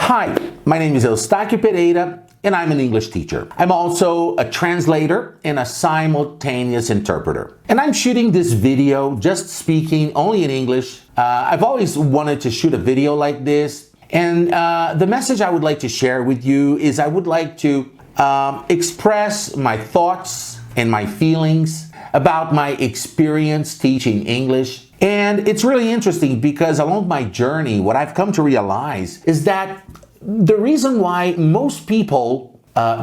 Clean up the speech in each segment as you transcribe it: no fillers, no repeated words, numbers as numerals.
Hi, my name is Eustáquio Pereira, and I'm an English teacher. I'm also a translator and a simultaneous interpreter. And I'm shooting this video just speaking only in English. I've always wanted to shoot a video like this. And the message I would like to share with you is I would like to express my thoughts and my feelings about my experience teaching English. And it's really interesting because along my journey, what I've come to realize is that the reason why most people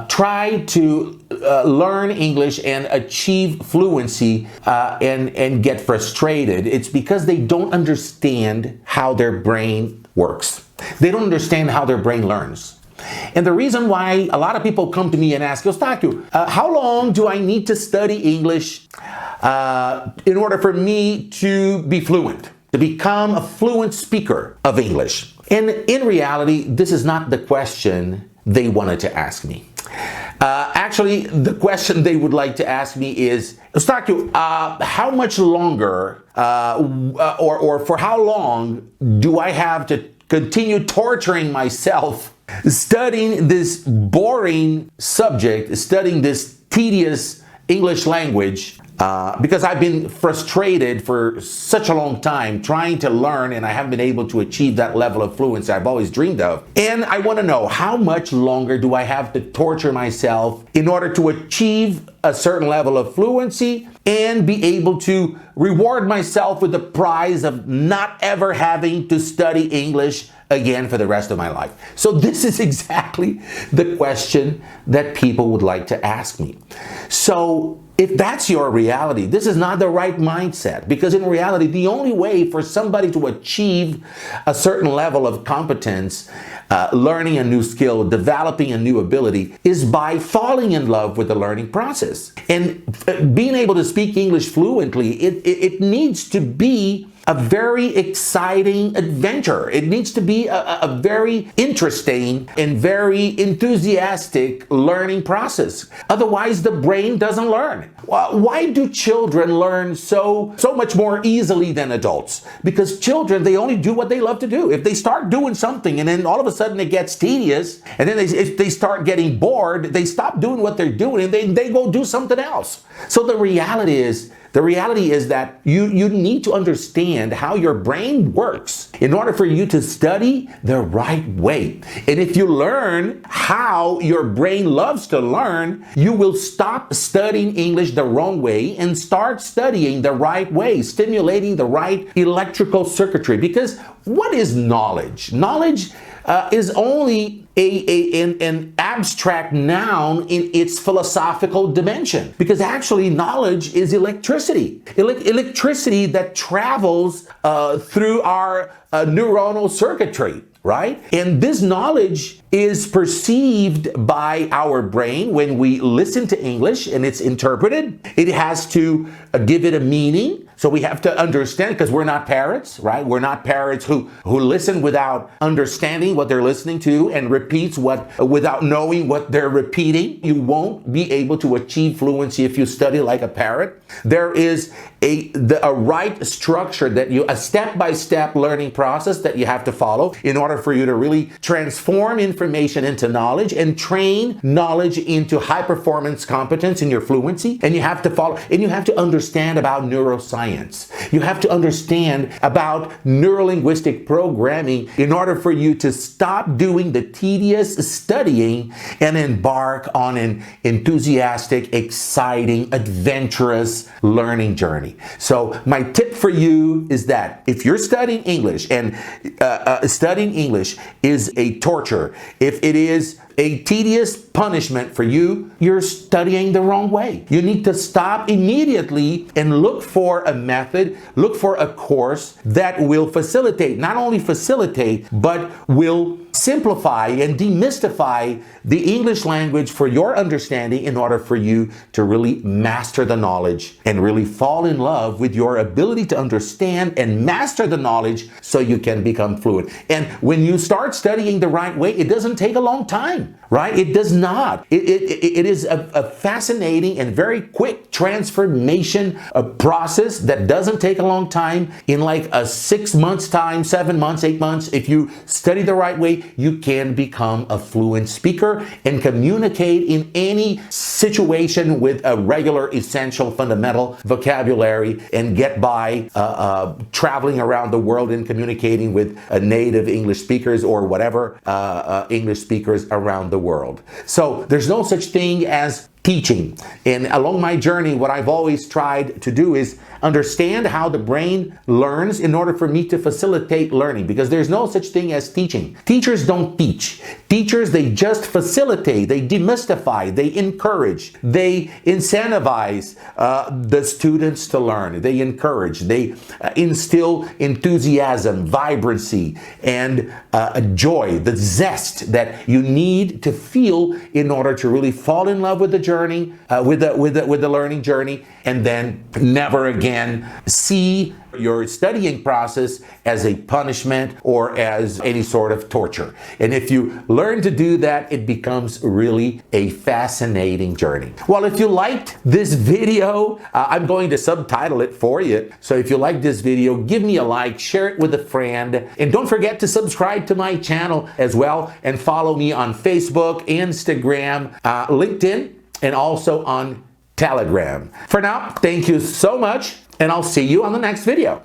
try to learn English and achieve fluency and get frustrated, it's because they don't understand how their brain works. They don't understand how their brain learns. And the reason why a lot of people come to me and ask, Eustáquio, how long do I need to study English in order for me to be fluent, to become a fluent speaker of English? And in reality, this is not the question they wanted to ask me. Actually, the question they would like to ask me is, Eustáquio, how much longer or for how long do I have to continue torturing myself studying this boring subject, studying this tedious English language, because I've been frustrated for such a long time trying to learn and I haven't been able to achieve that level of fluency I've always dreamed of. And I want to know, how much longer do I have to torture myself in order to achieve a certain level of fluency and be able to reward myself with the prize of not ever having to study English again for the rest of my life? So this is exactly the question that people would like to ask me. So if that's your reality, this is not the right mindset, because in reality, the only way for somebody to achieve a certain level of competence, learning a new skill, developing a new ability, is by falling in love with the learning process. And being able to speak English fluently, it needs to be a very exciting adventure. It needs to be a very interesting and very enthusiastic learning process. Otherwise, the brain doesn't learn. Why do children learn so much more easily than adults? Because children, they only do what they love to do. If they start doing something and then all of a sudden it gets tedious, and then if they start getting bored, they stop doing what they're doing and they go do something else. So the reality is that you need to understand how your brain works in order for you to study the right way. And if you learn how your brain loves to learn, you will stop studying English the wrong way and start studying the right way, stimulating the right electrical circuitry. Because what is knowledge? Knowledge is only an abstract noun in its philosophical dimension, because actually knowledge is electricity. Electricity that travels through our neuronal circuitry, right? And this knowledge is perceived by our brain when we listen to English and it's interpreted. It has to give it a meaning. So we have to understand, because we're not parrots, right? We're not parrots who listen without understanding what they're listening to and repeats without knowing what they're repeating. You won't be able to achieve fluency if you study like a parrot. There is a right structure a step-by-step learning process that you have to follow in order for you to really transform information into knowledge and train knowledge into high-performance competence in your fluency. And you have to follow, and you have to understand about neuroscience. You have to understand about neurolinguistic programming in order for you to stop doing the tedious studying and embark on an enthusiastic, exciting, adventurous learning journey. So my tip for you is that if you're studying English and studying English is a torture, if it is a tedious punishment for you, you're studying the wrong way. You need to stop immediately and look for a method, look for a course that will facilitate, not only facilitate, but will simplify and demystify the English language for your understanding in order for you to really master the knowledge and really fall in love with your ability to understand and master the knowledge so you can become fluent. And when you start studying the right way, it doesn't take a long time. time, right? It does not. It is a fascinating and very quick transformation process that doesn't take a long time. In like a 6 months time, 7 months, 8 months, if you study the right way, you can become a fluent speaker and communicate in any situation with a regular, essential, fundamental vocabulary and get by traveling around the world and communicating with native English speakers or whatever English speakers around the world. So there's no such thing as teaching. And along my journey, what I've always tried to do is understand how the brain learns in order for me to facilitate learning, because there's no such thing as teaching. Teachers don't teach. Teachers, they just facilitate, they demystify, they encourage, they incentivize the students to learn. They encourage, they instill enthusiasm, vibrancy, and joy, the zest that you need to feel in order to really fall in love with the journey, with the learning journey, and then never again see your studying process as a punishment or as any sort of torture. And if you learn to do that, it becomes really a fascinating journey. Well, if you liked this video, I'm going to subtitle it for you. So if you like this video, give me a like, share it with a friend, and don't forget to subscribe to my channel as well, and follow me on Facebook, Instagram, LinkedIn, and also on Telegram. For now, thank you so much, and I'll see you on the next video.